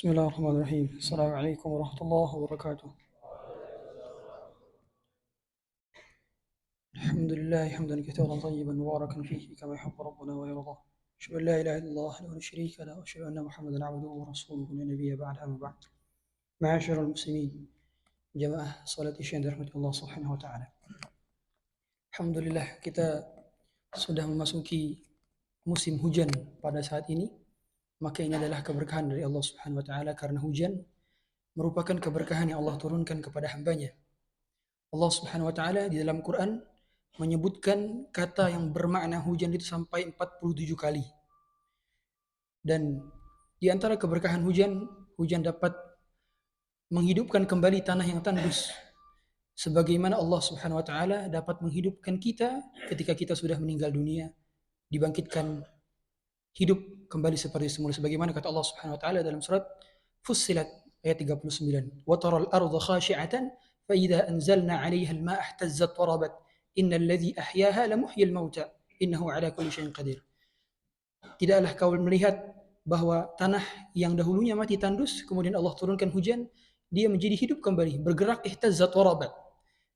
بسم الله الرحمن الرحيم. السلام عليكم ورحمة الله وبركاته. الحمد لله حمدا كثيرا طيبا مباركا فيه كما يحب ربنا ويرضى. أشهد أن لا إله إلا الله وحده لا شريك له وأشهد أن محمدا عبده ورسوله لا نبي بعد أما بعد. معاشر المسلمين jamaah salat isya yang dirahmati Allah Subhanahu wa taala. Alhamdulillah kita sudah memasuki musim hujan pada saat ini. Maka ini adalah keberkahan dari Allah Subhanahu wa taala karena hujan merupakan keberkahan yang Allah turunkan kepada hambanya. Allah Subhanahu wa taala di dalam Quran menyebutkan kata yang bermakna hujan itu sampai 47 kali. Dan di antara keberkahan hujan, hujan dapat menghidupkan kembali tanah yang tandus. Sebagaimana Allah Subhanahu wa taala dapat menghidupkan kita ketika kita sudah meninggal dunia, dibangkitkan hidup kembali seperti semula sebagaimana kata Allah Subhanahu wa taala dalam surat Fussilat ayat 39. Wa taral arda khashi'atan fa idza anzalna 'alayha al-ma'a ihtazzat wa rabat innal ladzi ahyaha la muhyil mauta innahu 'ala kulli syai'in qadir. Tidaklah kau melihat bahwa tanah yang dahulunya mati tandus kemudian Allah turunkan hujan, dia menjadi hidup kembali, bergerak ihtazzat wa rabat.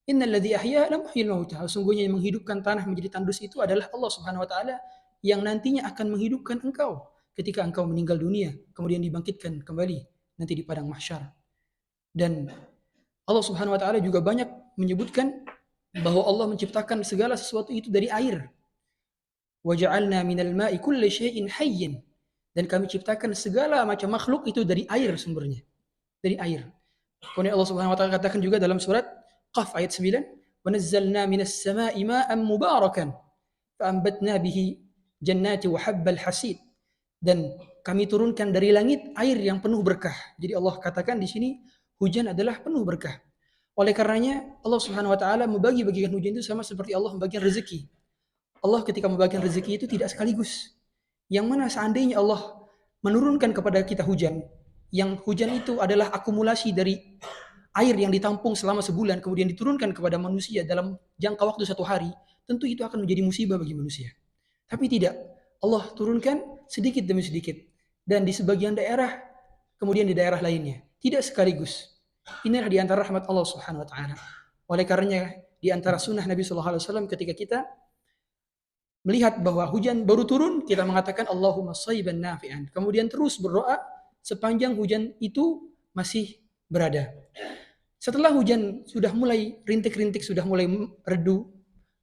Innal ladzi ahyaha la muhyil mauta. Sungguhnya yang menghidupkan tanah menjadi tandus itu adalah Allah Subhanahu wa taala yang nantinya akan menghidupkan engkau ketika engkau meninggal dunia, kemudian dibangkitkan kembali nanti di padang mahsyar. Dan Allah Subhanahu wa taala juga banyak menyebutkan bahwa Allah menciptakan segala sesuatu itu dari air. Wa ja'alna minal ma'i kulli syai'in hayyin. Dan kami ciptakan segala macam makhluk itu dari air sumbernya. Dari air. Kemudian Allah Subhanahu wa taala katakan juga dalam surat Qaf ayat 9, "Wa nazzalna minas sama'i ma'an mubarakan fa'ambatna bihi jannati wa habbal hasid." Dan kami turunkan dari langit air yang penuh berkah. Jadi Allah katakan di sini hujan adalah penuh berkah. Oleh karenanya Allah Subhanahu wa taala membagi-bagikan hujan itu sama seperti Allah membagikan rezeki. Allah ketika membagikan rezeki itu tidak sekaligus. Yang mana seandainya Allah menurunkan kepada kita hujan, yang hujan itu adalah akumulasi dari air yang ditampung selama sebulan kemudian diturunkan kepada manusia dalam jangka waktu 1 hari, tentu itu akan menjadi musibah bagi manusia. Tapi tidak, Allah turunkan sedikit demi sedikit. Dan di sebagian daerah, kemudian di daerah lainnya. Tidak sekaligus. Inilah di antara rahmat Allah Subhanahu wa taala. Oleh karenanya di antara sunnah Nabi sallallahu alaihi wasallam ketika kita melihat bahwa hujan baru turun, kita mengatakan Allahumma shayban nafi'an. Kemudian terus berdoa sepanjang hujan itu masih berada. Setelah hujan sudah mulai rintik-rintik, sudah mulai redu,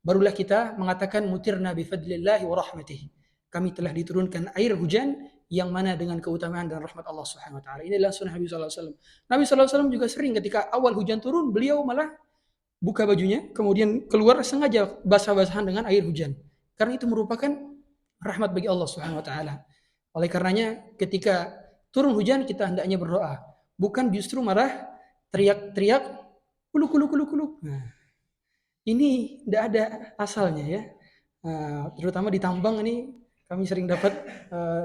barulah kita mengatakan mutirna bi fadlillahi wa rahmatihi. Kami telah diturunkan air hujan yang mana dengan keutamaan dan rahmat Allah Subhanahu wa taala. Inilah sunnah Nabi sallallahu alaihi wasallam. Nabi sallallahu alaihi wasallam juga sering ketika awal hujan turun, beliau malah buka bajunya, kemudian keluar sengaja basah-basahan dengan air hujan. Karena itu merupakan rahmat bagi Allah Subhanahu wa taala. Oleh karenanya ketika turun hujan kita hendaknya berdoa, bukan justru marah teriak-teriak kuluk kuluk kuluk kuluk. Nah, ini tidak ada asalnya ya. Terutama di tambang ini kami sering dapat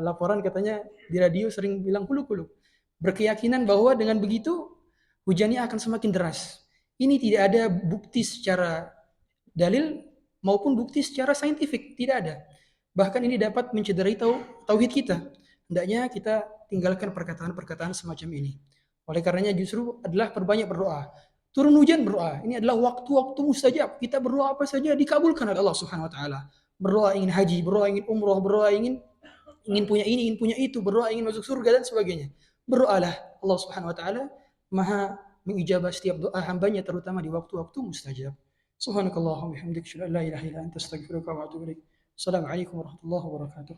laporan katanya di radio sering bilang kuluk-kuluk. Berkeyakinan bahwa dengan begitu hujannya akan semakin deras. Ini tidak ada bukti secara dalil maupun bukti secara saintifik, tidak ada. Bahkan ini dapat mencederai tauhid kita. Hendaknya kita tinggalkan perkataan-perkataan semacam ini. Oleh karenanya justru adalah perbanyak berdoa. Turun hujan berdoa. Ini adalah waktu-waktu mustajab. Kita berdoa apa saja dikabulkan oleh Allah Subhanahu wa taala. Berdoa ingin haji, berdoa ingin umroh, berdoa ingin punya ini, ingin punya itu, berdoa ingin masuk surga dan sebagainya. Berdoalah. Allah Subhanahu wa taala Maha mengijabah setiap doa hambanya terutama di waktu-waktu mustajab. Subhanakallahumma wa bihamdika asyhadu an la ilaha illa anta astaghfiruka wa atubu ilaik. Assalamualaikum warahmatullahi wabarakatuh.